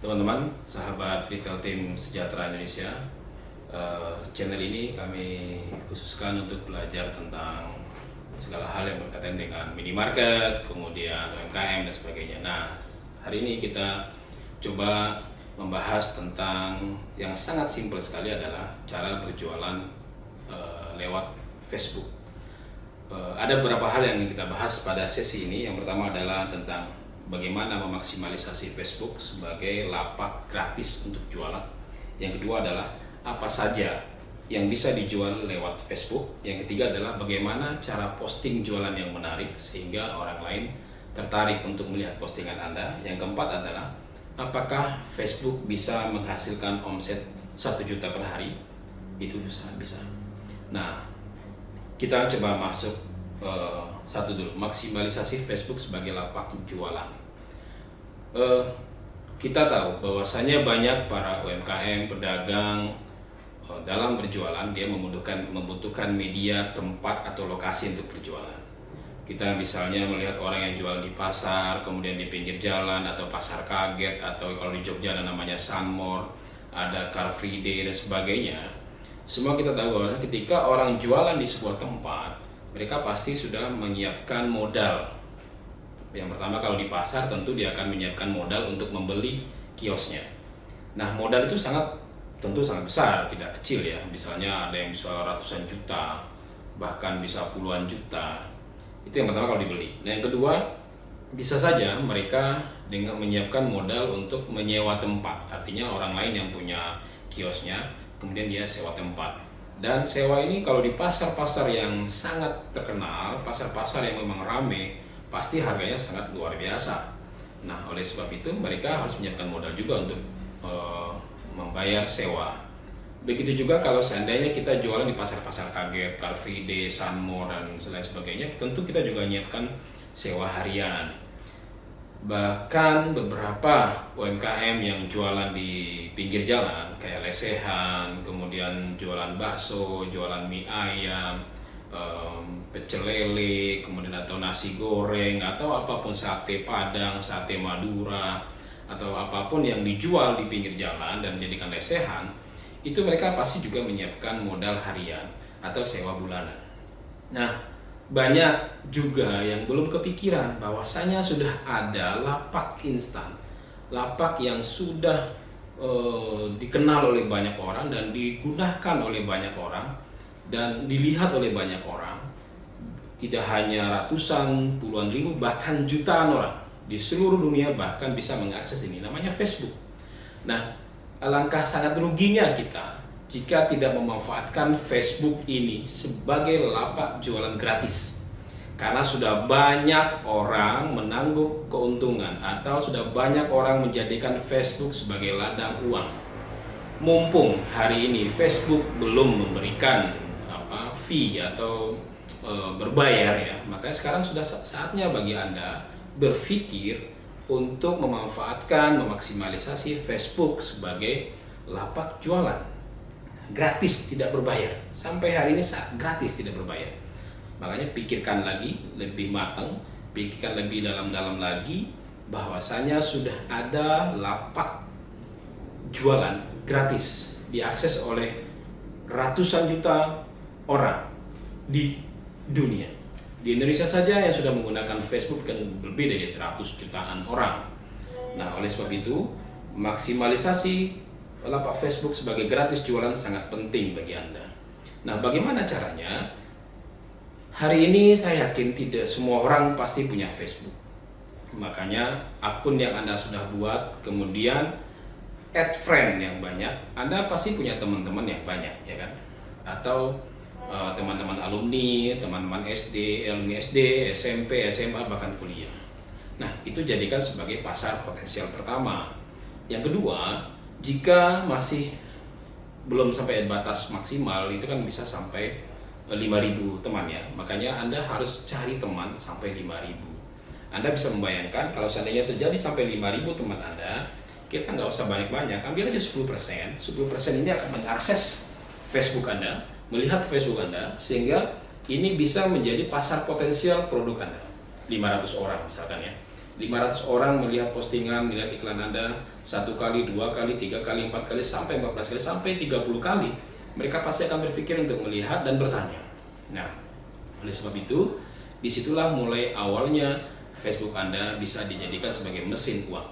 Teman-teman, sahabat retail team Sejahtera Indonesia, channel ini kami khususkan untuk belajar tentang segala hal yang berkaitan dengan minimarket, kemudian UMKM dan sebagainya. Nah, hari ini kita coba membahas tentang yang sangat simpel sekali adalah cara berjualan lewat Facebook. Ada beberapa hal yang kita bahas pada sesi ini. Yang pertama adalah tentang bagaimana memaksimalisasi Facebook sebagai lapak gratis untuk jualan. Yang kedua adalah apa saja yang bisa dijual lewat Facebook. Yang ketiga adalah bagaimana cara posting jualan yang menarik sehingga orang lain tertarik untuk melihat postingan Anda. Yang keempat adalah apakah Facebook bisa menghasilkan omset 1 juta per hari? Itu sangat bisa. Nah, kita coba masuk satu dulu, maksimalisasi Facebook sebagai lapak jualan. Kita tahu bahwasanya banyak para UMKM, pedagang dalam berjualan dia membutuhkan media, tempat atau lokasi untuk berjualan. Kita misalnya melihat orang yang jual di pasar, kemudian di pinggir jalan atau pasar kaget, atau kalau di Jogja ada namanya Sunmore, ada Car Free Day dan sebagainya. Semua kita tahu bahwa ketika orang jualan di sebuah tempat, mereka pasti sudah menyiapkan modal. Yang pertama, kalau di pasar tentu dia akan menyiapkan modal untuk membeli kiosnya. Nah, modal itu tentu sangat besar, tidak kecil ya. Misalnya ada yang bisa ratusan juta, bahkan bisa puluhan juta. Itu yang pertama kalau dibeli. Nah, yang kedua, bisa saja mereka dengan menyiapkan modal untuk menyewa tempat. Artinya orang lain yang punya kiosnya, kemudian dia sewa tempat. Dan sewa ini kalau di pasar-pasar yang sangat terkenal, pasar-pasar yang memang ramai, pasti harganya sangat luar biasa. Nah, oleh sebab itu mereka harus menyiapkan modal juga untuk membayar sewa. Begitu juga kalau seandainya kita jualan di pasar-pasar kaget, Car Free Day, Sunmore dan lain sebagainya, tentu kita juga menyiapkan sewa harian. Bahkan beberapa UMKM yang jualan di pinggir jalan kayak lesehan, kemudian jualan bakso, jualan mie ayam, pecel lele, kemudian atau nasi goreng, atau apapun, sate Padang, sate Madura, atau apapun yang dijual di pinggir jalan dan menjadikan lesehan, itu mereka pasti juga menyiapkan modal harian atau sewa bulanan. Nah, banyak juga yang belum kepikiran bahwasanya sudah ada lapak instan, lapak yang sudah dikenal oleh banyak orang dan digunakan oleh banyak orang dan dilihat oleh banyak orang. Tidak hanya ratusan, puluhan ribu, bahkan jutaan orang di seluruh dunia bahkan bisa mengakses ini, namanya Facebook. Nah, alangkah sangat ruginya kita jika tidak memanfaatkan Facebook ini sebagai lapak jualan gratis. Karena sudah banyak orang menangguk keuntungan atau sudah banyak orang menjadikan Facebook sebagai ladang uang. Mumpung hari ini Facebook belum memberikan fee atau berbayar ya, maka sekarang sudah saatnya bagi Anda berpikir untuk memanfaatkan, memaksimalisasi Facebook sebagai lapak jualan gratis, tidak berbayar. Sampai hari ini gratis, tidak berbayar. Makanya pikirkan lagi lebih matang, pikirkan lebih dalam-dalam lagi bahwasanya sudah ada lapak jualan gratis diakses oleh ratusan juta orang di dunia. Di Indonesia saja yang sudah menggunakan Facebook kan lebih dari 100 jutaan orang. Nah, oleh sebab itu maksimalisasi lapak Facebook sebagai gratis jualan sangat penting bagi Anda. Nah, bagaimana caranya? Hari ini saya yakin tidak semua orang pasti punya Facebook. Makanya akun yang Anda sudah buat, kemudian add friend yang banyak, Anda pasti punya teman-teman yang banyak, ya kan? Atau teman-teman alumni, teman-teman SD, alumni SD, SMP, SMA, bahkan kuliah. Nah, itu jadikan sebagai pasar potensial pertama. Yang kedua, jika masih belum sampai batas maksimal, itu kan bisa sampai 5.000 teman ya. Makanya Anda harus cari teman sampai 5.000. Anda bisa membayangkan kalau seandainya terjadi sampai 5.000 teman Anda, kita nggak usah banyak-banyak, ambil aja 10%. 10% ini akan mengakses Facebook Anda, melihat Facebook Anda, sehingga ini bisa menjadi pasar potensial produk Anda. 500 orang misalkan ya. 500 orang melihat postingan, melihat iklan Anda 1 kali, 2 kali, 3 kali, 4 kali, sampai 14 kali, sampai 30 kali. Mereka pasti akan berpikir untuk melihat dan bertanya. Nah, oleh sebab itu, disitulah mulai awalnya Facebook Anda bisa dijadikan sebagai mesin uang.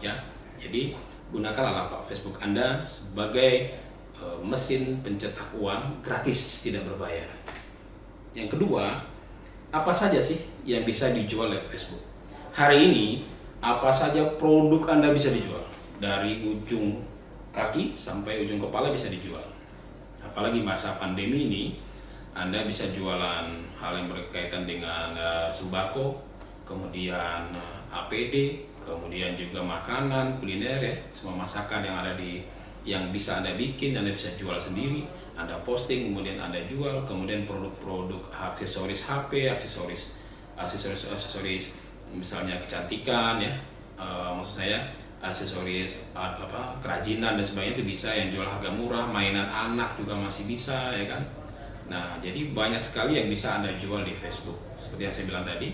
Ya, jadi gunakanlah Pak Facebook Anda sebagai mesin pencetak uang gratis, tidak berbayar. Yang kedua, apa saja sih yang bisa dijual lewat Facebook? Hari ini, apa saja produk Anda bisa dijual? Dari ujung kaki sampai ujung kepala bisa dijual. Apalagi masa pandemi ini, Anda bisa jualan hal yang berkaitan dengan sembako, kemudian APD, kemudian juga makanan, kuliner ya, semua masakan yang bisa Anda bikin, Anda bisa jual sendiri, Anda posting, kemudian Anda jual, kemudian produk-produk aksesoris HP, aksesoris misalnya kecantikan ya, maksud saya aksesoris kerajinan dan sebagainya itu bisa, yang jual harga murah, mainan anak juga masih bisa ya kan. Nah, jadi banyak sekali yang bisa Anda jual di Facebook. Seperti yang saya bilang tadi,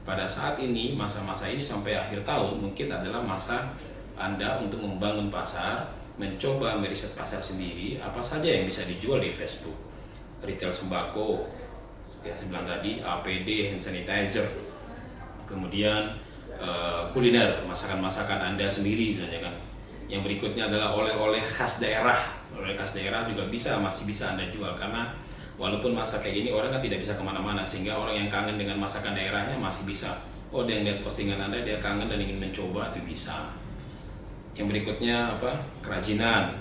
pada saat ini, masa-masa ini sampai akhir tahun mungkin adalah masa Anda untuk membangun pasar, mencoba meriset pasar sendiri, apa saja yang bisa dijual di Facebook. Retail sembako, seperti yang saya bilang tadi, APD, hand sanitizer, kemudian kuliner, masakan-masakan Anda sendiri misalnya kan. Yang berikutnya adalah oleh-oleh khas daerah. Oleh khas daerah juga masih bisa Anda jual, karena walaupun masa kayak gini orang kan tidak bisa kemana-mana, sehingga orang yang kangen dengan masakan daerahnya masih bisa. Oh, dia lihat postingan Anda, dia kangen dan ingin mencoba, itu bisa. Yang berikutnya kerajinan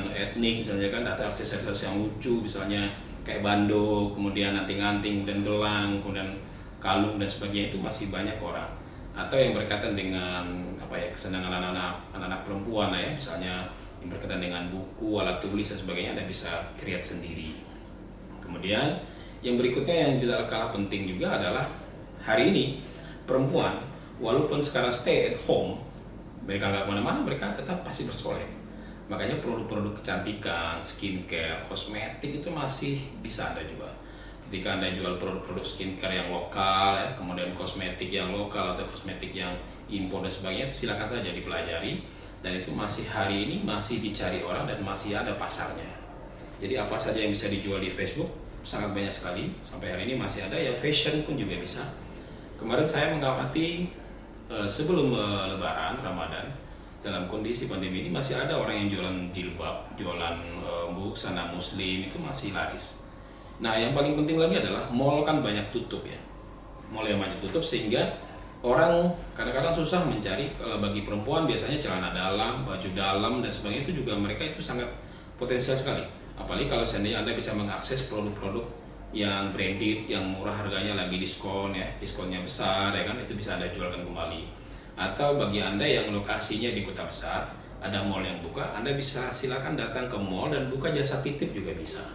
etnik misalnya kan, atau aksesoris yang lucu misalnya kayak bando, kemudian anting-anting dan gelang, kemudian kalung dan sebagainya, itu masih banyak orang. Atau yang berkaitan dengan kesenangan anak-anak perempuan ya, misalnya yang berkaitan dengan buku, alat tulis dan sebagainya, Anda bisa create sendiri. Kemudian yang berikutnya yang tidak kalah penting juga adalah hari ini perempuan walaupun sekarang stay at home, mereka nggak kemana-mana, mereka tetap pasti bersolek. Makanya produk-produk kecantikan, skincare, kosmetik itu masih bisa Anda jual. Ketika Anda jual produk-produk skincare yang lokal ya, kemudian kosmetik yang lokal atau kosmetik yang impor dan sebagainya, silakan saja dipelajari, dan itu masih hari ini masih dicari orang dan masih ada pasarnya. Jadi apa saja yang bisa dijual di Facebook sangat banyak sekali, sampai hari ini masih ada ya. Fashion pun juga bisa. Kemarin saya mengamati sebelum Lebaran Ramadan, dalam kondisi pandemi ini masih ada orang yang jualan jilbab, jualan busana muslim, itu masih laris. Nah, yang paling penting lagi adalah mall kan banyak tutup ya. Mall yang banyak tutup sehingga orang kadang-kadang susah mencari. Kalau bagi perempuan biasanya celana dalam, baju dalam dan sebagainya, itu juga mereka itu sangat potensial sekali. Apalagi kalau seandainya Anda bisa mengakses produk-produk yang branded, yang murah harganya, lagi diskon ya, diskonnya besar ya kan, itu bisa Anda jualkan kembali. Atau bagi Anda yang lokasinya di kota besar, ada mall yang buka, Anda bisa silakan datang ke mall dan buka jasa titip juga bisa.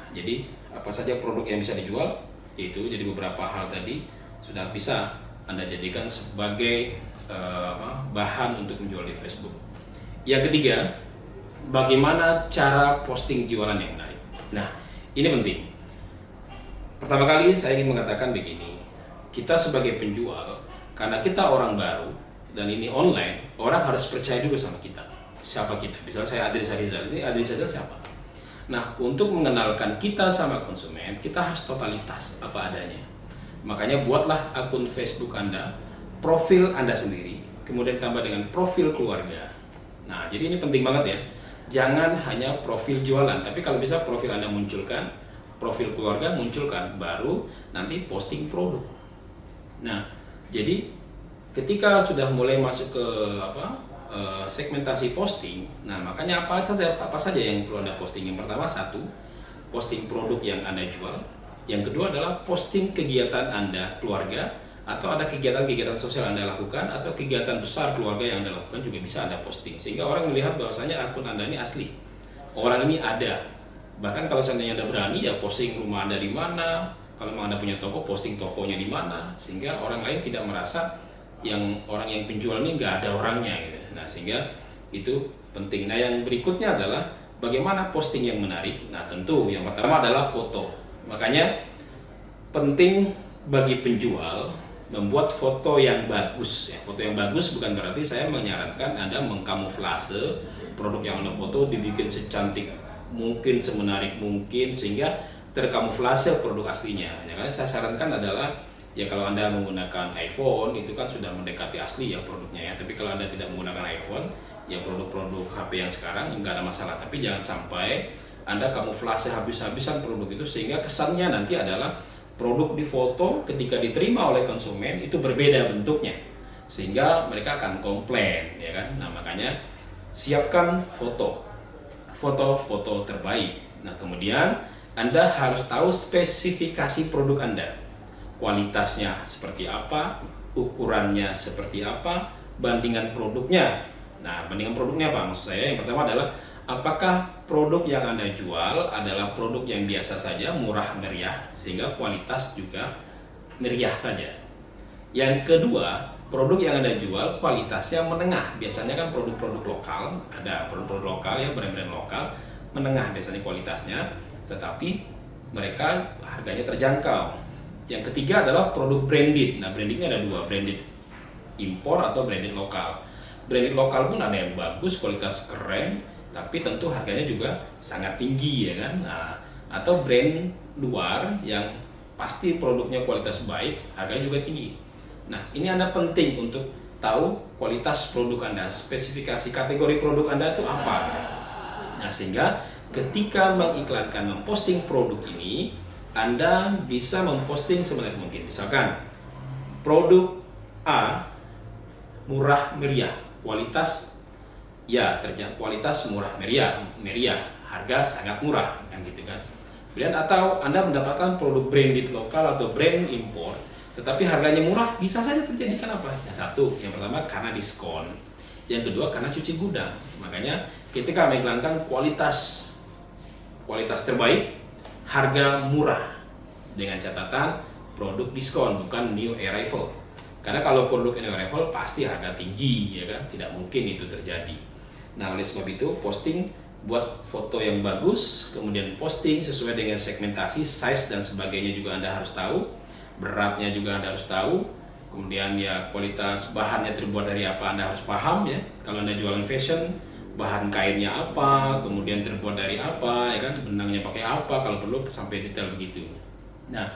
Jadi apa saja produk yang bisa dijual, itu jadi beberapa hal tadi sudah bisa Anda jadikan sebagai bahan untuk menjual di Facebook. Yang ketiga, bagaimana cara posting jualan yang menarik. Nah, ini penting. Pertama kali saya ingin mengatakan begini, kita sebagai penjual, karena kita orang baru dan ini online, orang harus percaya dulu sama kita. Siapa kita? Misalnya saya Adris Rizal, ini Adris Rizal siapa? Nah, untuk mengenalkan kita sama konsumen, kita harus totalitas apa adanya. Makanya buatlah akun Facebook Anda, profil Anda sendiri, kemudian tambah dengan profil keluarga. Nah, jadi ini penting banget ya. Jangan hanya profil jualan, tapi kalau bisa profil Anda munculkan, profil keluarga munculkan, baru nanti posting produk. Nah, jadi ketika sudah mulai masuk ke segmentasi posting, nah makanya apa saja yang perlu Anda posting. Yang pertama, satu, posting produk yang Anda jual. Yang kedua adalah posting kegiatan Anda keluarga, atau ada kegiatan-kegiatan sosial Anda lakukan, atau kegiatan besar keluarga yang Anda lakukan juga bisa Anda posting, sehingga orang melihat bahwasanya akun Anda ini asli, orang ini ada. Bahkan kalau seandainya Anda berani ya posting rumah Anda di mana, kalau memang Anda punya toko, posting tokonya di mana, sehingga orang lain tidak merasa orang yang penjual ini nggak ada orangnya gitu. Nah, sehingga itu penting. Nah, yang berikutnya adalah bagaimana posting yang menarik. Nah, tentu yang pertama adalah foto. Makanya penting bagi penjual membuat foto yang bagus. Ya, foto yang bagus bukan berarti saya menyarankan Anda mengkamuflase produk yang Anda foto, dibikin secantik mungkin, semenarik mungkin, sehingga terkamuflase produk aslinya. Ya, kan saya sarankan adalah ya kalau Anda menggunakan iPhone itu kan sudah mendekati asli ya produknya ya. Tapi kalau Anda tidak menggunakan iPhone, ya produk-produk HP yang sekarang enggak ada masalah. Tapi jangan sampai Anda kamuflase habis-habisan produk itu sehingga kesannya nanti adalah produk di foto ketika diterima oleh konsumen itu berbeda bentuknya, sehingga mereka akan komplain, ya kan. Nah, makanya siapkan foto terbaik. Nah, kemudian Anda harus tahu spesifikasi produk Anda, kualitasnya seperti apa, ukurannya seperti apa, bandingan produknya. Nah, bandingan produknya apa? Maksud saya yang pertama adalah apakah produk yang Anda jual adalah produk yang biasa saja, murah meriah, sehingga kualitas juga meriah saja. Yang kedua, produk yang Anda jual kualitasnya menengah. Biasanya kan produk-produk lokal, ada produk-produk lokal ya, brand-brand lokal, menengah biasanya kualitasnya, tetapi mereka harganya terjangkau. Yang ketiga adalah produk branded. Nah, brandingnya ada dua, branded impor atau branded lokal. Branded lokal pun ada yang bagus, kualitas keren, tapi tentu harganya juga sangat tinggi, ya kan. Nah, atau brand luar yang pasti produknya kualitas baik, harganya juga tinggi. Nah, ini Anda penting untuk tahu kualitas produk Anda, spesifikasi kategori produk Anda itu apa. Nah, sehingga ketika mengiklankan, memposting produk ini, Anda bisa memposting sebanyak mungkin. Misalkan produk A murah meriah, kualitas ya kualitas murah meriah, harga sangat murah, kan gitu kan. Kemudian atau Anda mendapatkan produk branded lokal atau brand impor, tetapi harganya murah, bisa saja terjadi kenapa? Yang pertama karena diskon, yang kedua karena cuci gudang. Makanya ketika mengiklankan kualitas terbaik, harga murah, dengan catatan produk diskon, bukan new arrival. Karena kalau produk new arrival pasti harga tinggi, ya kan? Tidak mungkin itu terjadi. Nah, oleh sebab itu posting, buat foto yang bagus, kemudian posting sesuai dengan segmentasi, size dan sebagainya juga Anda harus tahu, beratnya juga Anda harus tahu, kemudian ya kualitas bahannya terbuat dari apa Anda harus paham ya. Kalau Anda jualan fashion, bahan kainnya apa, kemudian terbuat dari apa, ya kan, benangnya pakai apa, kalau perlu sampai detail begitu. Nah,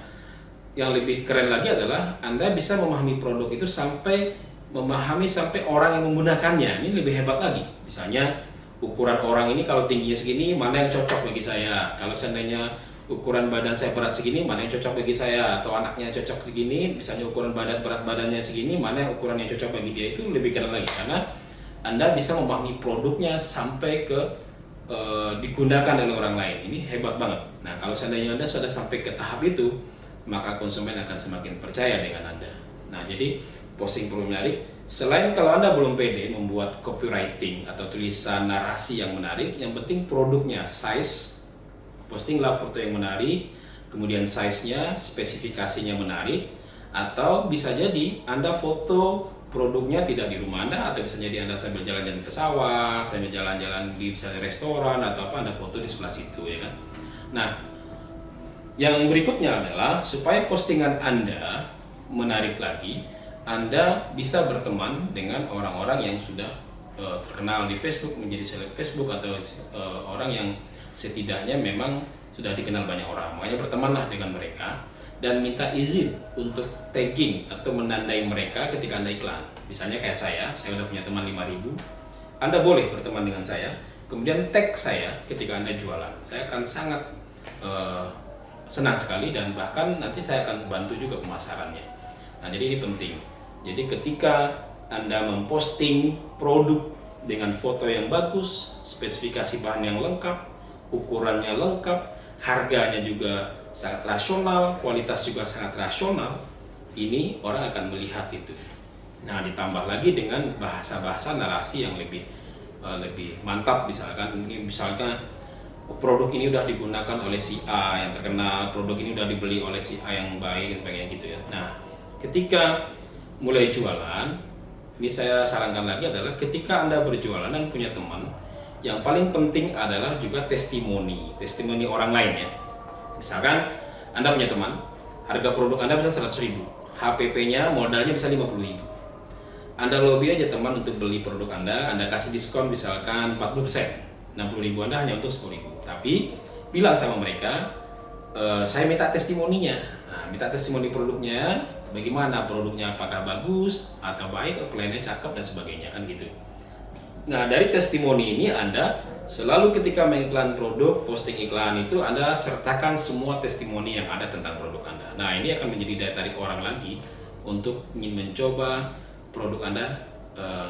yang lebih keren lagi adalah Anda bisa memahami produk itu sampai orang yang menggunakannya. Ini lebih hebat lagi. Misalnya ukuran orang ini kalau tingginya segini, mana yang cocok bagi saya. Kalau seandainya ukuran badan saya berat segini, mana yang cocok bagi saya. Atau anaknya cocok segini, misalnya ukuran berat badannya segini, mana yang ukuran yang cocok bagi dia. Itu lebih keren lagi karena Anda bisa memahami produknya sampai ke digunakan oleh orang lain. Ini hebat banget. Nah, kalau seandainya Anda sudah sampai ke tahap itu, maka konsumen akan semakin percaya dengan Anda. Nah, jadi posting perlu menarik. Selain kalau Anda belum pede membuat copywriting atau tulisan narasi yang menarik, yang penting produknya, size, postinglah foto yang menarik, kemudian size-nya, spesifikasinya menarik, atau bisa jadi Anda foto produknya tidak di rumah Anda, atau bisa jadi Anda sambil jalan-jalan ke sawah, sambil jalan-jalan di misalnya restoran atau apa, Anda foto di sebelah situ, ya kan. Nah, yang berikutnya adalah supaya postingan Anda menarik lagi, Anda bisa berteman dengan orang-orang yang sudah terkenal di Facebook, menjadi seleb Facebook, atau orang yang setidaknya memang sudah dikenal banyak orang. Makanya bertemanlah dengan mereka dan minta izin untuk tagging atau menandai mereka ketika Anda iklan. Misalnya kayak saya udah punya teman 5.000, Anda boleh berteman dengan saya, kemudian tag saya ketika Anda jualan. Saya akan sangat senang sekali dan bahkan nanti saya akan bantu juga pemasarannya. Nah, jadi ini penting. Jadi ketika Anda memposting produk dengan foto yang bagus, spesifikasi bahan yang lengkap, ukurannya lengkap, harganya juga sangat rasional, kualitas juga sangat rasional, ini orang akan melihat itu. Nah, ditambah lagi dengan bahasa-bahasa narasi yang lebih mantap. Misalnya produk ini udah digunakan oleh si A yang terkenal, produk ini udah dibeli oleh si A yang baik, sebagainya gitu ya. Nah, ketika mulai jualan, ini saya sarankan lagi adalah ketika Anda berjualan dan punya teman, yang paling penting adalah juga testimoni orang lain ya. Misalkan Anda punya teman, harga produk Anda bisa 100.000, HPP-nya modalnya bisa 50.000. Anda lobby aja teman untuk beli produk Anda kasih diskon misalkan 40%. 60.000 Anda hanya untuk 10.000. Tapi bilang sama mereka, saya minta testimoninya. Nah, minta testimoni produknya, bagaimana produknya, apakah bagus atau baik, pelayannya cakep dan sebagainya, kan gitu. Nah, dari testimoni ini Anda selalu ketika mengiklan produk, posting iklan itu Anda sertakan semua testimoni yang ada tentang produk Anda. Nah, ini akan menjadi daya tarik orang lagi untuk ingin mencoba produk Anda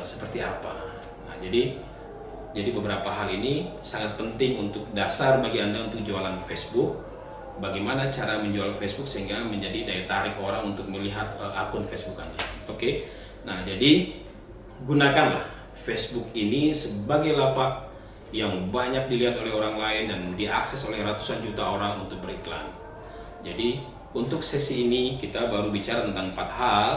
seperti apa. Nah, jadi beberapa hal ini sangat penting untuk dasar bagi Anda untuk jualan Facebook. Bagaimana cara menjual Facebook sehingga menjadi daya tarik orang untuk melihat akun Facebook Anda. Oke. Nah, jadi gunakanlah Facebook ini sebagai lapak yang banyak dilihat oleh orang lain dan diakses oleh ratusan juta orang untuk beriklan. Jadi untuk sesi ini kita baru bicara tentang 4 hal.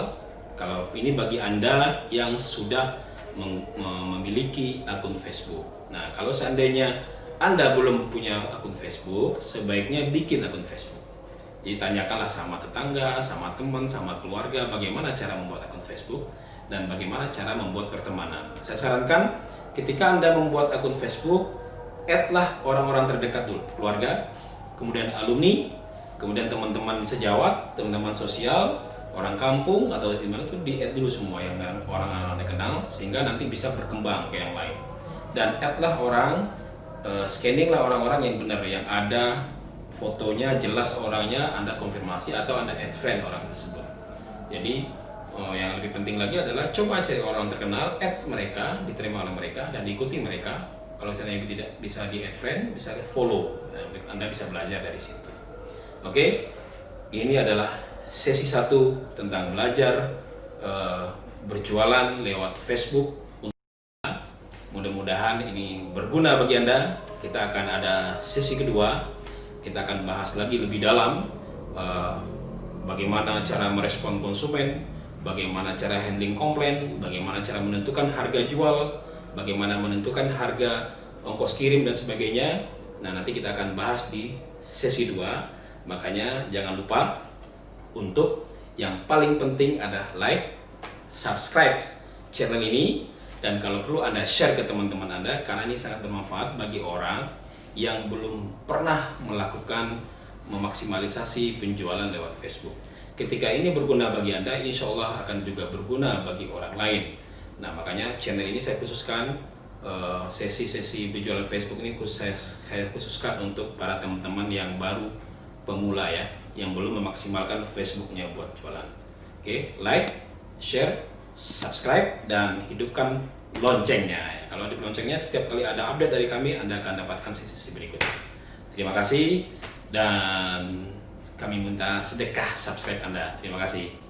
Kalau ini bagi Anda yang sudah memiliki akun Facebook. Nah, kalau seandainya Anda belum punya akun Facebook, sebaiknya bikin akun Facebook. Jadi tanyakanlah sama tetangga, sama teman, sama keluarga bagaimana cara membuat akun Facebook dan bagaimana cara membuat pertemanan. Saya sarankan ketika Anda membuat akun Facebook, add-lah orang-orang terdekat dulu, keluarga, kemudian alumni, kemudian teman-teman sejawat, teman-teman sosial, orang kampung atau di mana tuh di-add dulu semua yang orang Anda kenal sehingga nanti bisa berkembang ke yang lain. Dan add-lah orang, scanning-lah orang-orang yang benar, yang ada fotonya jelas orangnya, Anda konfirmasi atau Anda add friend orang tersebut. Jadi yang lebih penting lagi adalah coba cari orang terkenal, add mereka, diterima oleh mereka dan diikuti mereka. Kalau misalnya tidak bisa di add friend, bisa follow. Anda bisa belajar dari situ. Oke, ini adalah sesi 1 tentang belajar berjualan lewat Facebook. Mudah-mudahan ini berguna bagi Anda. Kita akan ada sesi kedua. Kita akan bahas lagi lebih dalam bagaimana cara merespon konsumen, bagaimana cara handling komplain, bagaimana cara menentukan harga jual, bagaimana menentukan harga ongkos kirim dan sebagainya. Nah, nanti kita akan bahas di sesi 2. Makanya jangan lupa untuk yang paling penting ada like, subscribe channel ini, dan kalau perlu Anda share ke teman-teman Anda karena ini sangat bermanfaat bagi orang yang belum pernah melakukan memaksimalisasi penjualan lewat Facebook. Ketika ini berguna bagi Anda, insya Allah akan juga berguna bagi orang lain. Nah, makanya channel ini saya khususkan, sesi-sesi penjualan Facebook ini saya khususkan untuk para teman-teman yang baru pemula ya, yang belum memaksimalkan Facebooknya buat jualan. Oke, like, share, subscribe, dan hidupkan loncengnya. Kalau di loncengnya setiap kali ada update dari kami, Anda akan dapatkan sesi berikutnya. Terima kasih dan kami minta sedekah subscribe Anda. Terima kasih.